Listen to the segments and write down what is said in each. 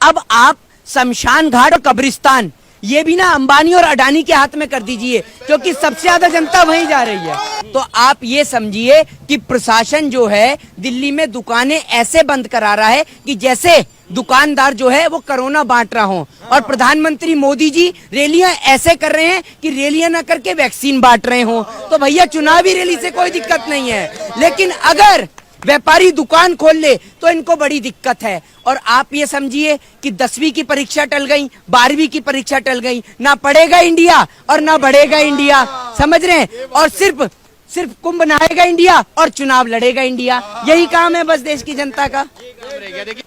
अब आप शमशान घाट और कब्रिस्तान ये भी ना अंबानी और अडानी के हाथ में कर दीजिए, क्योंकि सबसे ज्यादा जनता वहीं जा रही है। तो आप ये समझिए कि प्रशासन जो है दिल्ली में दुकानें ऐसे बंद करा रहा है कि जैसे दुकानदार जो है वो कोरोना बांट रहा हो, और प्रधानमंत्री मोदी जी रैलियां ऐसे कर रहे हैं कि रैलियां ना करके वैक्सीन बांट रहे हो। तो भैया चुनावी रैली से कोई दिक्कत नहीं है, लेकिन अगर व्यापारी दुकान खोल ले तो इनको बड़ी दिक्कत है। और आप ये समझिए कि 10वीं की परीक्षा टल गई, 12वीं की परीक्षा टल गई, ना पढ़ेगा इंडिया और ना बढ़ेगा इंडिया, समझ रहे हैं। और सिर्फ कुंभ नहाएगा इंडिया और चुनाव लड़ेगा इंडिया, यही काम है बस देश की जनता का।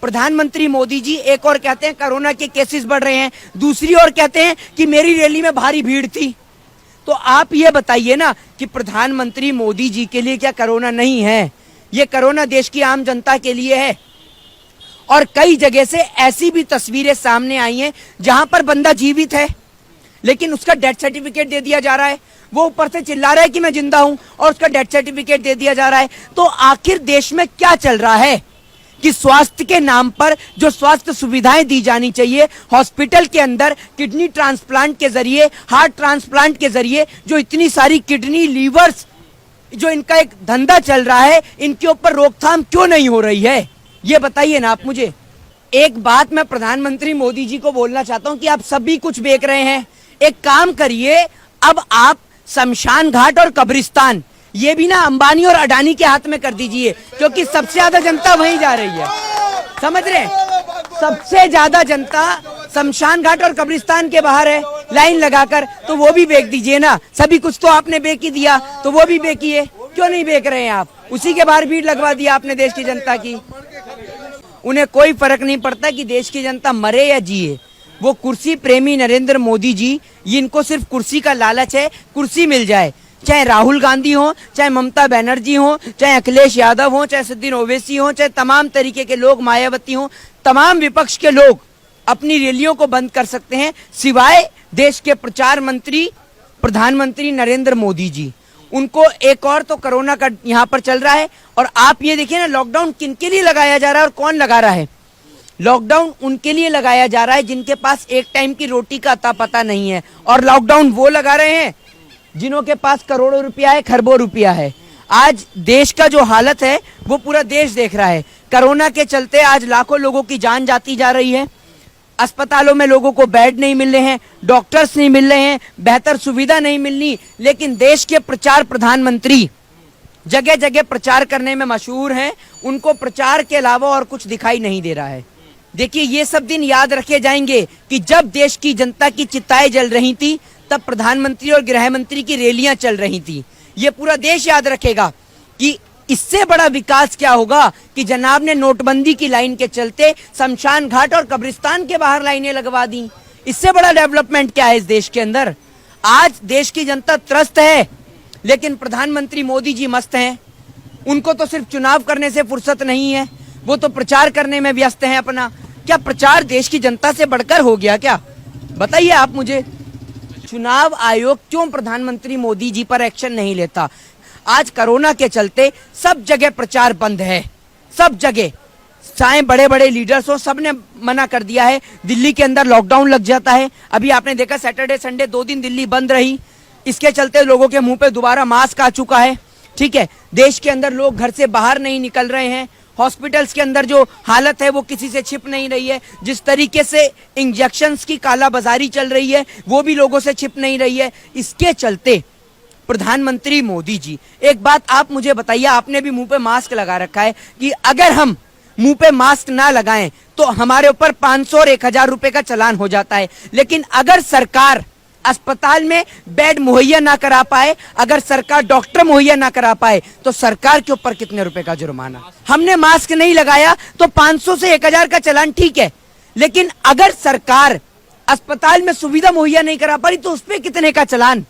प्रधानमंत्री मोदी जी एक और कहते हैं कोरोना के केसेस बढ़ रहे हैं, दूसरी ओर कहते हैं कि मेरी रैली में भारी भीड़ थी। तो आप ये बताइए ना कि प्रधानमंत्री मोदी जी के लिए क्या कोरोना नहीं है? ये कोरोना देश की आम जनता के लिए है। और कई जगह से ऐसी भी तस्वीरें सामने आई हैं जहां पर बंदा जीवित है लेकिन उसका डेथ सर्टिफिकेट दे दिया जा रहा है, वो ऊपर से चिल्ला रहा है कि मैं जिंदा हूं और उसका डेथ सर्टिफिकेट दे दिया जा रहा है। तो आखिर देश में क्या चल रहा है कि स्वास्थ्य के नाम पर जो स्वास्थ्य सुविधाएं दी जानी चाहिए हॉस्पिटल के अंदर, किडनी ट्रांसप्लांट के जरिए, हार्ट ट्रांसप्लांट के जरिए जो इतनी सारी किडनी, लीवर्स जो इनका एक धंधा चल रहा है, इनके ऊपर रोकथाम क्यों नहीं हो रही है? ये बताइए ना आप मुझे। एक बात मैं प्रधानमंत्री मोदी जी को बोलना चाहता हूं कि आप सभी कुछ बेच रहे हैं, एक काम करिए, अब आप शमशान घाट और कब्रिस्तान ये भी ना अंबानी और अडानी के हाथ में कर दीजिए, क्योंकि सबसे ज्यादा जनता वहीं जा रही है, समझ रहे हैं। सबसे ज्यादा जनता शमशान घाट और कब्रिस्तान के बाहर है लाइन लगाकर, तो वो भी बेच दीजिए ना। सभी कुछ तो आपने बेच ही दिया, तो वो भी बेचिए। क्यों नहीं बेच रहे हैं आप? उसी के बाहर भीड़ लगवा दिया आपने देश की जनता की। उन्हें कोई फर्क नहीं पड़ता कि देश की जनता मरे या जिए। वो कुर्सी प्रेमी नरेंद्र मोदी जी, इनको सिर्फ कुर्सी का लालच है, कुर्सी मिल जाए। चाहे राहुल गांधी हो, चाहे ममता बनर्जी हो, चाहे अखिलेश यादव हो, चाहे असदुद्दीन ओवैसी हो, चाहे तमाम तरीके के लोग, मायावती हो, तमाम विपक्ष के लोग अपनी रैलियों को बंद कर सकते हैं, सिवाय देश के प्रचार मंत्री प्रधानमंत्री नरेंद्र मोदी जी। उनको एक और तो कोरोना का यहाँ पर चल रहा है। और आप ये देखिए ना, लॉकडाउन किनके लिए लगाया जा रहा है और कौन लगा रहा है? लॉकडाउन उनके लिए लगाया जा रहा है जिनके पास एक टाइम की रोटी का अता पता नहीं है, और लॉकडाउन वो लगा रहे हैं जिन्हों के पास करोड़ों रुपया है, खरबों रुपया है। आज देश का जो हालत है वो पूरा देश देख रहा है। कोरोना के चलते आज लाखों लोगों की जान जाती जा रही है, अस्पतालों में लोगों को बेड नहीं मिल रहे हैं, डॉक्टर्स नहीं मिल रहे हैं, बेहतर सुविधा नहीं मिलनी। लेकिन देश के प्रचार प्रधानमंत्री जगह जगह प्रचार करने में मशहूर हैं, उनको प्रचार के अलावा और कुछ दिखाई नहीं दे रहा है। देखिए, ये सब दिन याद रखे जाएंगे कि जब देश की जनता की चिताएं जल रही थी तब प्रधानमंत्री और गृह मंत्री की रैलियां चल रही थी। ये पूरा देश याद रखेगा कि इससे बड़ा विकास क्या होगा कि जनाब ने नोटबंदी की लाइन के चलते शमशान घाट और कब्रिस्तान के बाहर लाइनें लगवा दी। इससे बड़ा डेवलपमेंट क्या है इस देश के अंदर? आज देश की जनता त्रस्त है, लेकिन प्रधानमंत्री मोदी जी मस्त हैं। उनको तो सिर्फ चुनाव करने से फुर्सत नहीं है, वो तो प्रचार करने में व्यस्त हैं अपना। क्या प्रचार देश की जनता से बढ़कर हो गया क्या? बताइए आप मुझे। चुनाव आयोग क्यों प्रधानमंत्री मोदी जी पर एक्शन नहीं लेता? आज कोरोना के चलते सब जगह प्रचार बंद है, सब जगह, चाहे बड़े बड़े लीडर्स हो, सबने मना कर दिया है। दिल्ली के अंदर लॉकडाउन लग जाता है। अभी आपने देखा सैटरडे संडे 2 दिन दिल्ली बंद रही। इसके चलते लोगों के मुंह पे दोबारा मास्क आ चुका है, ठीक है। देश के अंदर लोग घर से बाहर नहीं निकल रहे हैं। हॉस्पिटल्स के अंदर जो हालत है वो किसी से छिप नहीं रही है। जिस तरीके से इंजेक्शंस की कालाबाजारी चल रही है वो भी लोगों से छिप नहीं रही है। इसके चलते प्रधानमंत्री मोदी जी, एक बात आप मुझे बताइए, आपने भी मुंह पे मास्क लगा रखा है कि अगर हम मुंह पे मास्क ना लगाएं तो हमारे ऊपर 500 और 1000 रुपए का चालान हो जाता है। लेकिन अगर सरकार अस्पताल में बेड मुहैया ना करा पाए, अगर सरकार डॉक्टर मुहैया ना करा पाए, तो सरकार के ऊपर कितने रुपए का जुर्माना? हमने मास्क नहीं लगाया तो 500 से 1000 का चालान ठीक है, लेकिन अगर सरकार अस्पताल में सुविधा मुहैया नहीं करा पाई तो उस पर कितने का चालान?